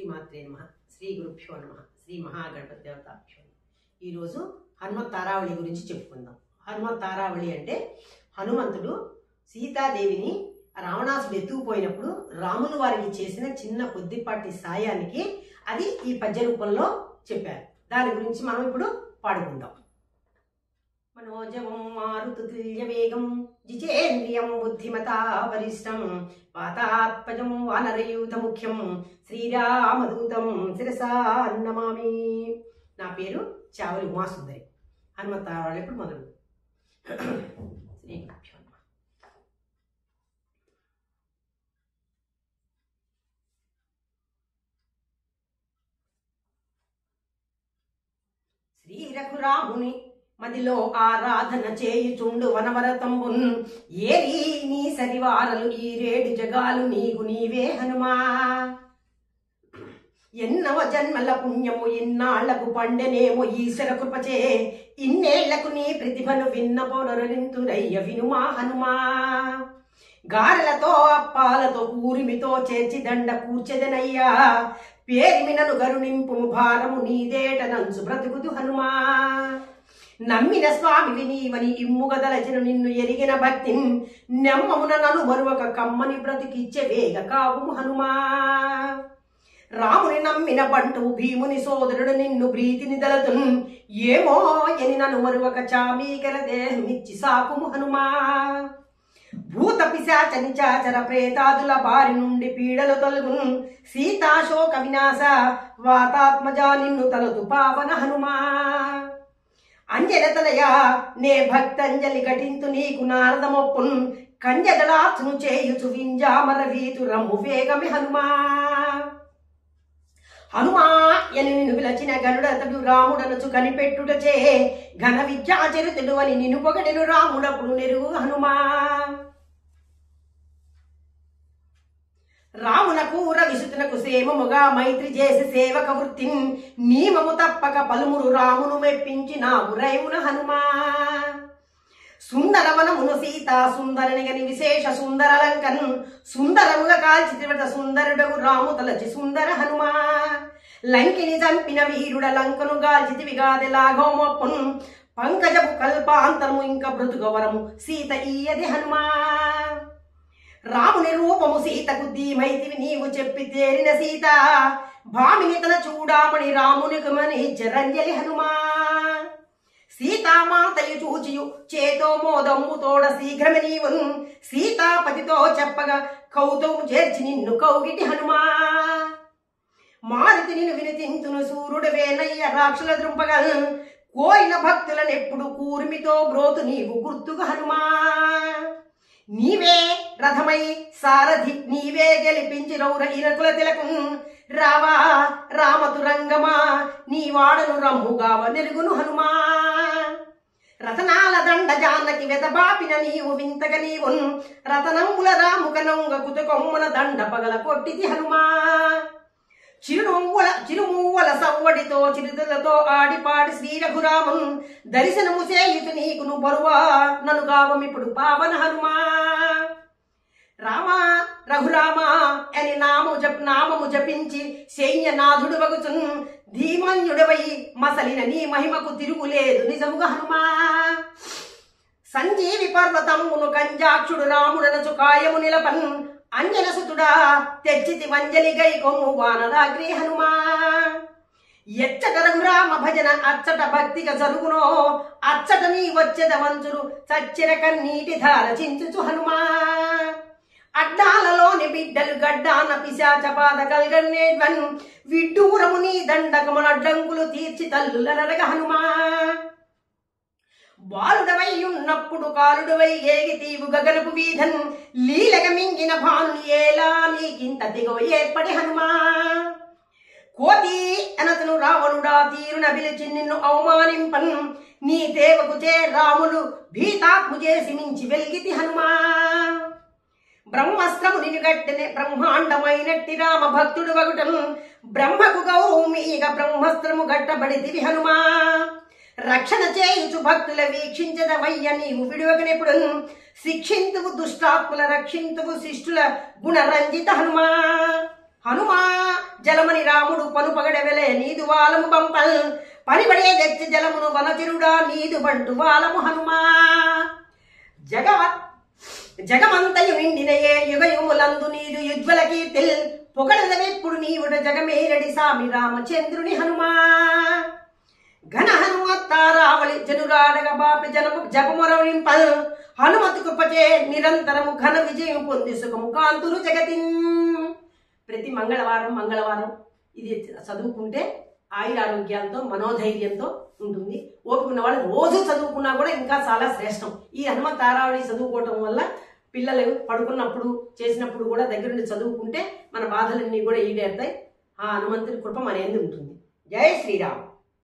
శ్రీమాత్రే నమః. శ్రీ గురుభ్యో నమః. శ్రీ మహాగణపతి దేవతాభ్యో నమః. ఈరోజు హనుమత్ తారావళి గురించి చెప్పుకుందాం. హనుమత్ తారావళి అంటే హనుమంతుడు సీతాదేవిని రావణాసుడు ఎత్తుకుపోయినప్పుడు రాములు వారికి చేసిన చిన్న కొద్దిపాటి సాయానికి అది ఈ పద్య రూపంలో చెప్పారు. దాని గురించి మనం ఇప్పుడు పాడుకుందాం. మనోజవం మారుతుల్య వేగం జితేంద్రియం బుద్ధిమతా వరిష్టం వాతాత్మజం వానరయూత ముఖ్యం శ్రీరామదూతం శిరసా నమామి. నా పేరు చావలి ఉమాసుందరి. హనుమత్ తారావళి ఇప్పుడు మొదలు. శ్రీ గురుభ్యో నమః. శ్రీ రఘురాముని మదిలో ఆరాధన చేయుచుండు వనవరతంబున్ ఏరి నీ సరివారలు ఈ రేడు జగాలు నీకు నీవే హనుమా. ఎన్నవ జన్మల పుణ్యము ఇన్నాళ్లకు పండెనేమో ఈశ్వర కృపచే ఇన్నేళ్లకు నీ ప్రతిభను విన్న పొరరింతురయ్య వినుమా హనుమా. గారెలతో అప్పాలతో కూరిమితో చేర్చి దండ కూర్చెదనయ్యా పేరిమినను గరునింపు భారము నీదేట నంచు బ్రతుకుదు హనుమా. నమ్మిన స్వామివి నీవని ఇమ్ముగదలచెను నిన్ను ఎరిగిన భక్తి నెమ్మమున నను మరువక కమ్మని బ్రతికిచ్చే వేగ కావుము హనుమా. రాముని నమ్మిన బంటు భీముని సోదరుడు నిన్ను ప్రీతిని దళతున్ ఏమో ఎని నను మరువక చామీకల దేహమిచ్చి సాకుము హనుమా. భూత పిశాచ నిచాచర ప్రేతాదుల బారి నుండి పీడలు తొలగున్ సీతాశోక వినాశ వాతాత్మజా నిన్ను తలతు పావన హనుమా. అంజనతలయా నే భక్తంజలి ఘటింతు నీకు నారదమొప్పున్ కంజదళార్చును చేయుచు వింజామర వీతు రమ్ము వేగమి హనుమా. హనుమా ఎని నిన్ను పిలచిన గనుడతడు రాముడనచు కనిపెట్టుటచే ఘన విద్యాచరితుడు అని నిన్ను పొగడెను రాముడప్పుడు నెరుగు హనుమా. రామునకూర విసుతునకు సేమముగా మైత్రి చేసి సేవక వృత్తి నియమము తప్పక పలుమురు రామును మెప్పించి నా ఉరైమున హనుమా. సుందరవనమును సీతా సుందరనిగని విశేష సుందరలంకన్ సుందరముగా కాల్చి త్రివట సుందరుడగు రాము తలచి సుందర హనుమా. లంకిని చంపిన వీరుడ లంకను గాల్చితివి గాదె లాఘవమొప్పున్ పంకజపు కల్పాంతరము ఇంక బ్రతుకవరము సీత ఈయది హనుమా. రాముని రూపము సీతకు ధీమైతివి నీవు చెప్పి తేరిన సీత భామిని తన చూడామణి రామునికి మని చరంజలి హనుమా. సీతామాతయు చూచియు చేతో మోదమ్ము తోడ శీఘ్రమి నీవున్ సీతాపతితో చెప్పగా కౌతము చేర్చి నిన్ను కౌగిటి హనుమా. మారుతి నిన్ను వినితింతును సూర్యుడవేనయ్య రాక్షల దృంపగల్ కోరిన భక్తులనెప్పుడు కూర్మితో బ్రోతు నీవు గుర్తుగా హనుమా. నీవే రథమై సారథి నీవే గెలిపించి రౌర ఇరకుల తిలకు రావా రామతురంగమా నీ వాడను రమ్ముగావ నెరుగును హనుమా. రతనాల దండ జానకి వెతబాపిన నీవు వింతగ నీవున్ రతనంబుల రాముకనంగ కుతుకొమ్మున దండ పగల కొట్టిది హనుమా. చిరుమూవల సవ్వడితో చిరుతులతో ఆడిపాడి శ్రీ రఘురామున్ దర్శనము చేయుతు నీకును బరువా నను గావమిప్పుడు పావన హనుమా. రామా రఘురామా అని నామము జపించి సైన్యనాథుడు వగుచున్ ధీమన్యుడవై మసలిన నీ మహిమకు తిరుగులేదు నిజముగా హనుమా. సంజీవి పర్వతమును కంజాక్షుడు రాముడనచు కాయము నిలపన్ అంజనసుతుడా తెచ్చితి వంజలి గై కొమ్ము వానరాగ్రి హనుమా. ఎచ్చట రఘురామ భజన అచ్చట భక్తిగా జరుగునో అచ్చట నీ వచ్చెద వంచురు చచ్చెర కన్నీటి ధార చించుచు హనుమా. అడ్డాలలోని బిడ్డలు గడ్డాన పిశాచ పాద కల్గన్నేవన్ విడ్డూరము నీ దండకమున అడ్డంకులు తీర్చి తల్లుల నరగ హనుమా. బాలుడవై ఉన్నప్పుడు కాలుడవై ఏగితీవు గగనపు వీధన్ లీలగ మింగిన భానుని ఏలా నీకింత దిగవ ఏర్పడి హనుమా. కోతి అనతను రావణుడా తీరున పిలిచి నిన్ను అవమానింపన్ నీ దేవకు చే రాములు భీతాత్ము చేసి మించి వెలిగితి హనుమా. బ్రహ్మస్త్రము నిన్ను గట్టెనే బ్రహ్మాండమైనట్టి రామ భక్తుడు వగుటను బ్రహ్మకు గౌరవమీగ బ్రహ్మస్త్రము గట్టబడితివి హనుమా. రక్షణ చేయుచు భక్తుల వీక్షించదవయ్య నీవు విడువకనెప్పుడు శిక్షింతువు దుష్టాత్ముల రక్షింతువు శిష్టుల గుణరంజిత హనుమా. హనుమా జలమని రాముడు పనుపగడవెలే నీదు వాలము పంపల్ పనిబడే తెచ్చి జలమును వనతిరుడా నీదు బంటు వాలము హనుమా జగమంతయు నిండినయే యుగయుములందు నీదు యుజ్వల కీర్తిల్ పొగడదవెప్పుడు నీవుడ జగమేరడి సామి రామచంద్రుని హనుమా ఘన హనుమత్తారావళి జనురాడగ బాపి జపమురవింపల్ హనుమతి కృపచే నిరంతరము ఘన విజయం పొంది సుఖము కాంతులు జగతిన్. ప్రతి మంగళవారం ఇది చదువుకుంటే ఆయురారోగ్యాలతో మనోధైర్యంతో ఉంటుంది. ఓపిక ఉన్న వాళ్ళు రోజు చదువుకున్నా కూడా ఇంకా చాలా శ్రేష్టం. ఈ హనుమతారావళి చదువుకోవటం వల్ల పిల్లలు పడుకున్నప్పుడు చేసినప్పుడు కూడా దగ్గరుండి చదువుకుంటే మన బాధలన్నీ కూడా ఈడేరుతాయి. ఆ హనుమంతుని కృప మన యందు ఉంటుంది. జై శ్రీరామ్.